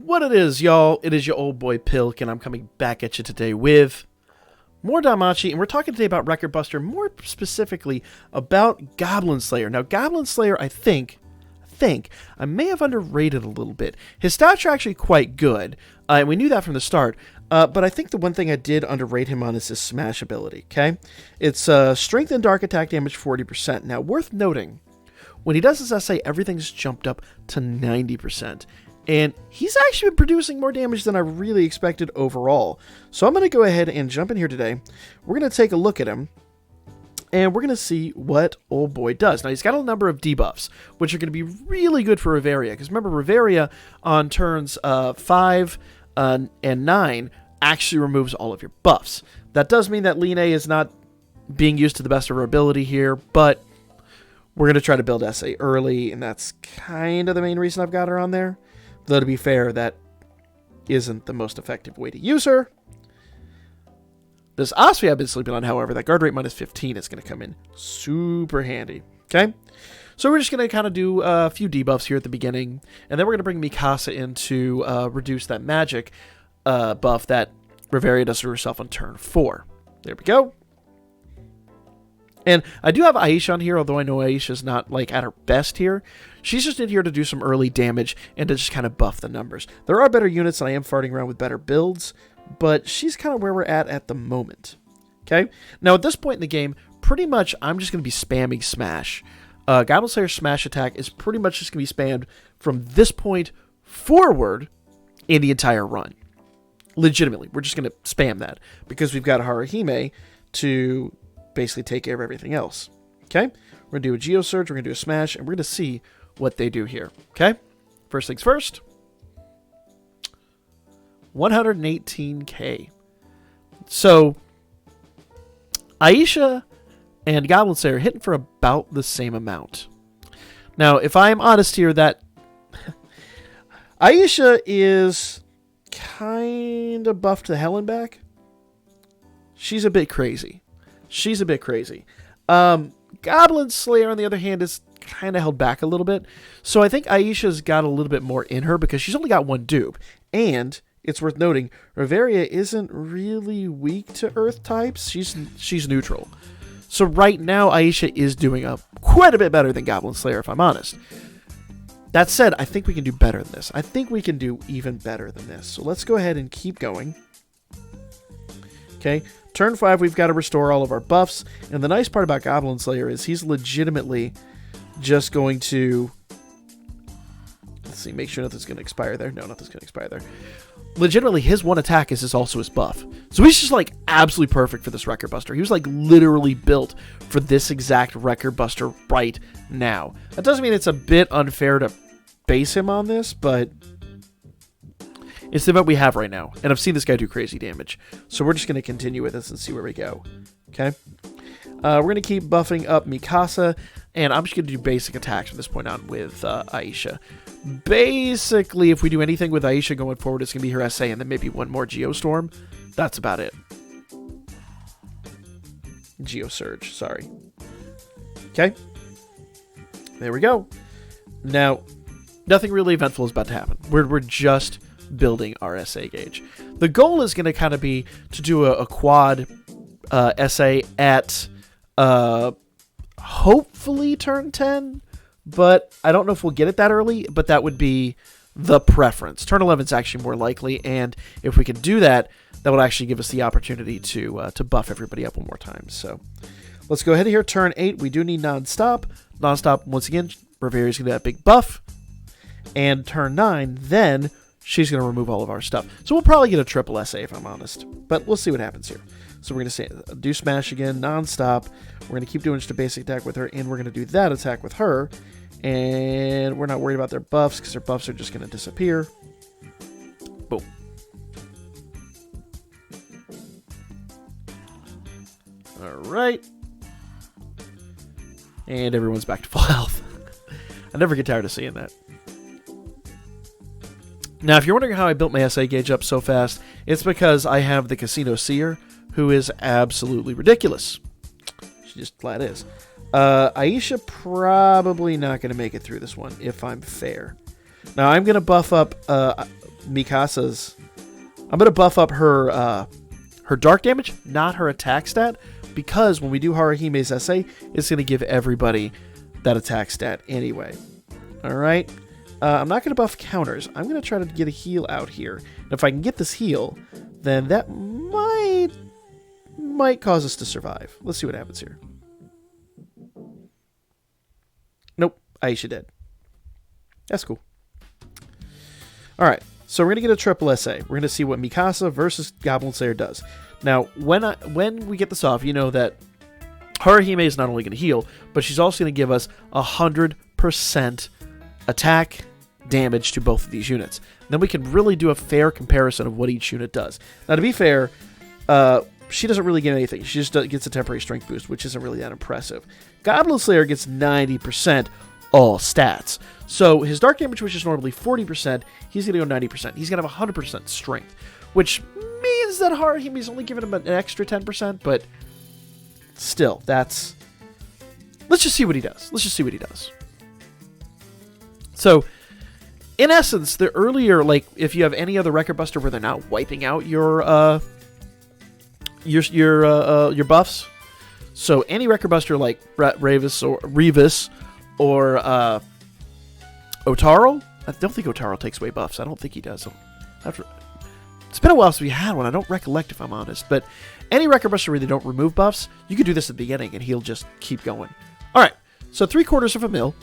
What it is, y'all, it is your old boy Pilk, and I'm coming back at you today with more Danmachi, and we're talking today about Record Buster, more specifically about Goblin Slayer. Now, Goblin Slayer, I think I may have underrated a little bit. His stats are actually quite good, and we knew that from the start, but I think the one thing I did underrate him on is his smash ability, okay? It's strength and dark attack damage 40%. Now, worth noting, when he does his SA, everything's jumped up to 90%. And he's actually been producing more damage than I really expected overall. So I'm going to go ahead and jump in here today. We're going to take a look at him. And we're going to see what old boy does. Now, he's got a number of debuffs, which are going to be really good for Reveria. Because remember, Reveria on turns 5 and 9 actually removes all of your buffs. That does mean that Line is not being used to the best of her ability here. But we're going to try to build SA early. And that's kind of the main reason I've got her on there. Though, to be fair, that isn't the most effective way to use her. This Osprey I've been sleeping on, however, that guard rate minus 15 is going to come in super handy. Okay? So we're just going to kind of do a few debuffs here at the beginning. And then we're going to bring Mikasa in to reduce that magic buff that Reveria does to herself on turn 4. There we go. And I do have Aisha on here, although I know Aisha's not, like, at her best here. She's just in here to do some early damage and to just kind of buff the numbers. There are better units, and I am farting around with better builds, but she's kind of where we're at the moment. Okay? Now, at this point in the game, pretty much I'm just going to be spamming Smash. Goblin Slayer's Smash attack is pretty much just going to be spammed from this point forward in the entire run. Legitimately, we're just going to spam that because we've got Haruhime to basically take care of everything else. Okay? We're going to do a Geo Surge, we're going to do a Smash, and we're going to see what they do here. Okay? First things first. 118k. So, Aisha and Goblin Slayer are hitting for about the same amount. Now, if I'm honest here, that Aisha is kind of buffed to hell and back. She's a bit crazy. Goblin Slayer, on the other hand, is kind of held back a little bit. So I think Aisha's got a little bit more in her because she's only got one dupe. And it's worth noting, Reveria isn't really weak to earth types. She's neutral. So right now, Aisha is doing quite a bit better than Goblin Slayer, if I'm honest. That said, I think we can do better than this. I think we can do even better than this. So let's go ahead and keep going. Okay, turn 5, we've got to restore all of our buffs. And the nice part about Goblin Slayer is he's legitimately just going to... Let's see, make sure nothing's going to expire there. No, nothing's going to expire there. Legitimately, his one attack is also his buff. So he's just, like, absolutely perfect for this Record Buster. He was, like, literally built for this exact Record Buster right now. That doesn't mean it's a bit unfair to base him on this, but... it's the event we have right now, and I've seen this guy do crazy damage. So we're just going to continue with this and see where we go. Okay? We're going to keep buffing up Mikasa, and I'm just going to do basic attacks from this point on with Aisha. Basically, if we do anything with Aisha going forward, it's going to be her SA and then maybe one more Geostorm. That's about it. Geosurge, sorry. Okay? There we go. Now, nothing really eventful is about to happen. We're just building our SA gauge. The goal is going to kind of be to do a quad SA at hopefully turn 10, but I don't know if we'll get it that early, but that would be the preference. Turn 11 is actually more likely, and if we can do that, that would actually give us the opportunity to buff everybody up one more time. So let's go ahead here. Turn 8, we do need non-stop. Non-stop, once again, Reveria's going to get that big buff. And turn 9, then she's going to remove all of our stuff. So we'll probably get a triple SA if I'm honest. But we'll see what happens here. So we're going to do Smash again, non-stop. We're going to keep doing just a basic attack with her, and we're going to do that attack with her. And we're not worried about their buffs, because their buffs are just going to disappear. Boom. Alright. And everyone's back to full health. I never get tired of seeing that. Now, if you're wondering how I built my SA gauge up so fast, it's because I have the Casino Seer, who is absolutely ridiculous. She just flat is. Aisha probably not going to make it through this one, if I'm fair. Now, I'm going to buff up Mikasa's... I'm going to buff up her her dark damage, not her attack stat, because when we do Haruhime's SA, it's going to give everybody that attack stat anyway. Alright? I'm not going to buff counters. I'm going to try to get a heal out here. And if I can get this heal, then that might cause us to survive. Let's see what happens here. Nope. Aisha dead. That's cool. Alright. So we're going to get a triple SA. We're going to see what Mikasa versus Goblin Slayer does. Now, when we get this off, you know that Haruhime is not only going to heal, but she's also going to give us 100% attack damage to both of these units. Then we can really do a fair comparison of what each unit does. Now, to be fair, she doesn't really get anything. She just gets a temporary strength boost, which isn't really that impressive. Goblin Slayer gets 90% all stats. So his dark damage, which is normally 40%, he's going to go 90%. He's going to have 100% strength, which means that Haruhime's only giving him an extra 10%, but still, that's... Let's just see what he does. Let's just see what he does. So, in essence, the earlier, like, if you have any other Record Buster where they're not wiping out your buffs, so any Record Buster like Revis or Otaro, I don't think Otaro takes away buffs. I don't think he does. It's been a while since we had one. I don't recollect, if I'm honest. But any Record Buster where they don't remove buffs, you can do this at the beginning, and he'll just keep going. All right, so 3/4 of a mil.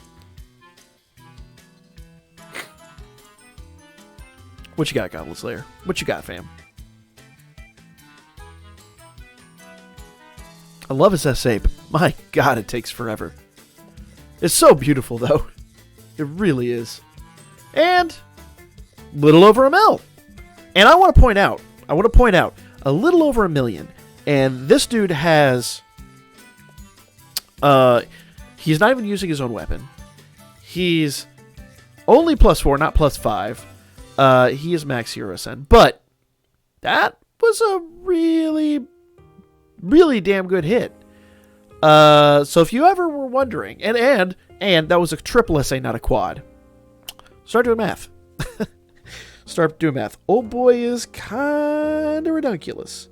What you got, Goblin Slayer? What you got, fam? I love his SA, but my God, it takes forever. It's so beautiful, though. It really is. And little over a mil. And I want to point out, a little over 1 million. And this dude has, he's not even using his own weapon. He's only +4, not +5. He is max Hero Ascend. But that was a really, really damn good hit. So if you ever were wondering, and that was a triple SA, not a quad. Start doing math. Start doing math. Old boy is kind of redunculous.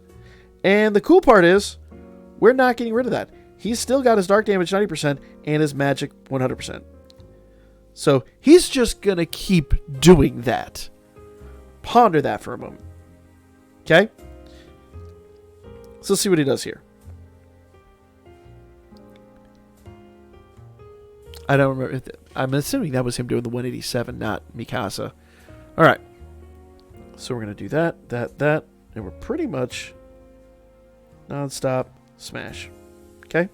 And the cool part is, we're not getting rid of that. He's still got his dark damage 90% and his magic 100%. So he's just going to keep doing that. Ponder that for a moment. Okay? So let's see what he does here. I don't remember. I'm assuming that was him doing the 187, not Mikasa. All right. So we're going to do that, and we're pretty much non-stop smash. Okay?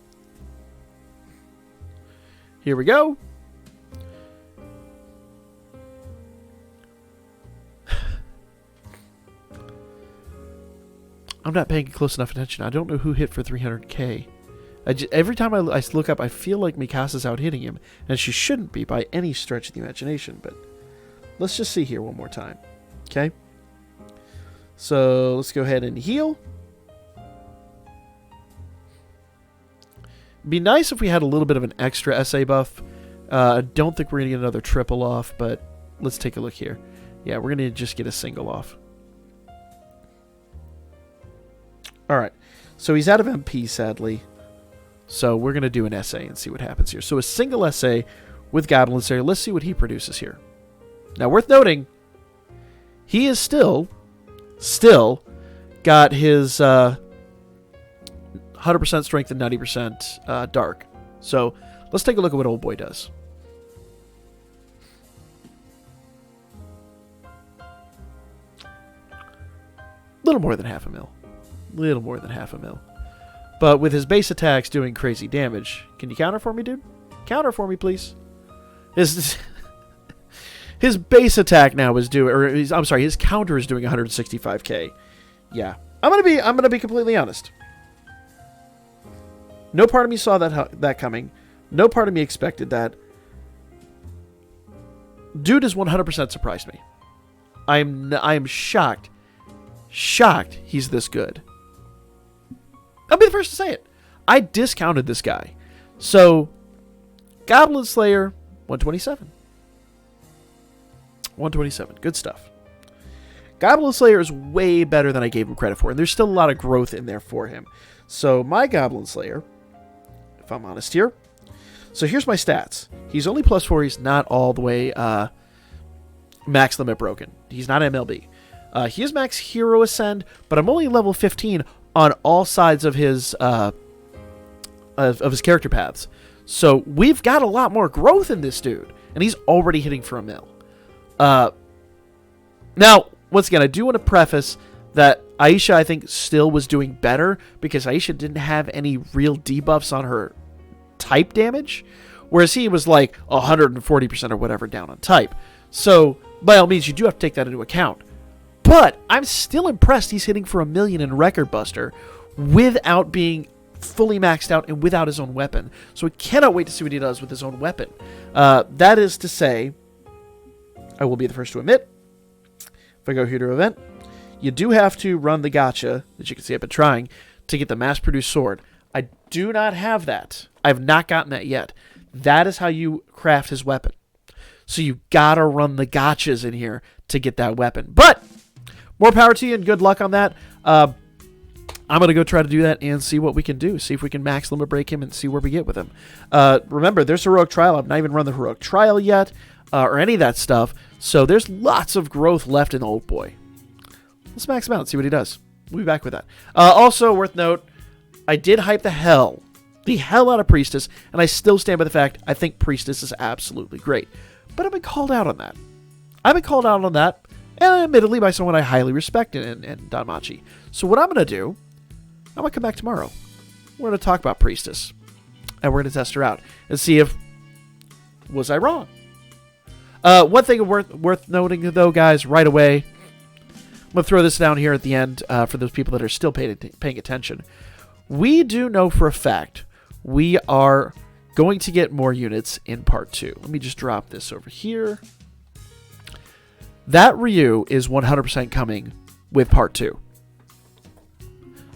Here we go. I'm not paying close enough attention. I don't know who hit for 300k. Every time I look up, I feel like Mikasa's out hitting him, and she shouldn't be by any stretch of the imagination, but let's just see here one more time. Okay? So let's go ahead and heal. It'd be nice if we had a little bit of an extra SA buff. I don't think we're going to get another triple off, but let's take a look here. Yeah, we're going to just get a single off. Alright, so he's out of MP, sadly. So we're going to do an SA and see what happens here. So a single SA with Goblin Slayer. Let's see what he produces here. Now, worth noting, he is still got his 100% strength and 90% dark. So let's take a look at what old boy does. Little more than half a mil. Little more than half a mil. But with his base attacks doing crazy damage. Can you counter for me, dude? Counter for me, please. His base attack now is doing, or I'm sorry, his counter is doing 165k. Yeah, I'm gonna be completely honest. No part of me saw that coming. No part of me expected that. Dude has 100% surprised me. I am shocked. Shocked he's this good. I'll be the first to say it. I discounted this guy. So, Goblin Slayer, 127. 127. Good stuff. Goblin Slayer is way better than I gave him credit for, and there's still a lot of growth in there for him. So my Goblin Slayer, if I'm honest here, so here's my stats. He's only +4. He's not all the way max limit broken. He's not MLB. He is max hero ascend, but I'm only level 15 on all sides of his character paths. So we've got a lot more growth in this dude, and he's already hitting for a mil. Now, once again, I do want to preface that Aisha, I think, still was doing better because Aisha didn't have any real debuffs on her type damage, whereas he was like 140% or whatever down on type. So, by all means, you do have to take that into account. But I'm still impressed he's hitting for 1 million in Record Buster without being fully maxed out and without his own weapon. So I cannot wait to see what he does with his own weapon. That is to say, I will be the first to admit, if I go here to event, you do have to run the gacha, as you can see I've been trying, to get the mass-produced sword. I do not have that. I have not gotten that yet. That is how you craft his weapon. So you gotta run the gachas in here to get that weapon. But more power to you and good luck on that. I'm going to go try to do that and see what we can do. See if we can max limit break him and see where we get with him. Remember, there's Heroic Trial. I've not even run the Heroic Trial yet or any of that stuff. So there's lots of growth left in the old boy. Let's max him out and see what he does. We'll be back with that. Also, worth note, I did hype the hell out of Priestess, and I still stand by the fact I think Priestess is absolutely great. But I've been called out on that. And admittedly by someone I highly respect in Danmachi. So what I'm going to do, I'm going to come back tomorrow. We're going to talk about Priestess. And we're going to test her out. And see if, was I wrong? One thing worth noting, though, guys, right away. I'm going to throw this down here at the end for those people that are still paying attention. We do know for a fact we are going to get more units in Part 2. Let me just drop this over here. That Ryu is 100% coming with Part 2.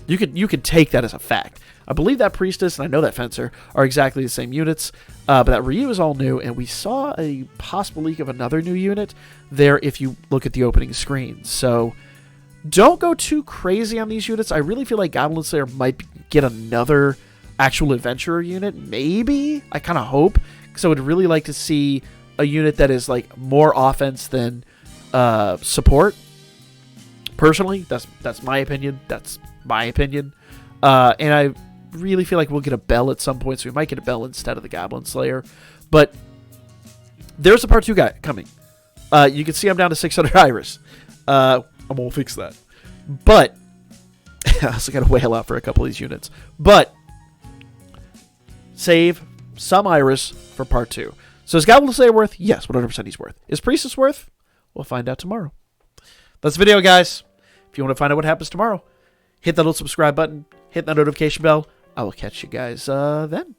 You could take that as a fact. I believe that Priestess and I know that Fencer are exactly the same units, but that Ryu is all new, and we saw a possible leak of another new unit there if you look at the opening screen. So don't go too crazy on these units. I really feel like Goblin Slayer might get another actual adventurer unit, maybe. I kind of hope, because I would really like to see a unit that is like more offense than support. Personally, that's my opinion. And I really feel like we'll get a Bell at some point, so we might get a Bell instead of the Goblin Slayer. But there's a Part 2 guy coming. You can see I'm down to 600 Iris. I'm gonna fix that. But I also got to whale out for a couple of these units. But save some Iris for Part 2. So is Goblin Slayer worth? Yes, 100% he's worth. Is Priestess worth? We'll find out tomorrow. That's the video, guys. If you want to find out what happens tomorrow, hit that little subscribe button, hit that notification bell. I will catch you guys then.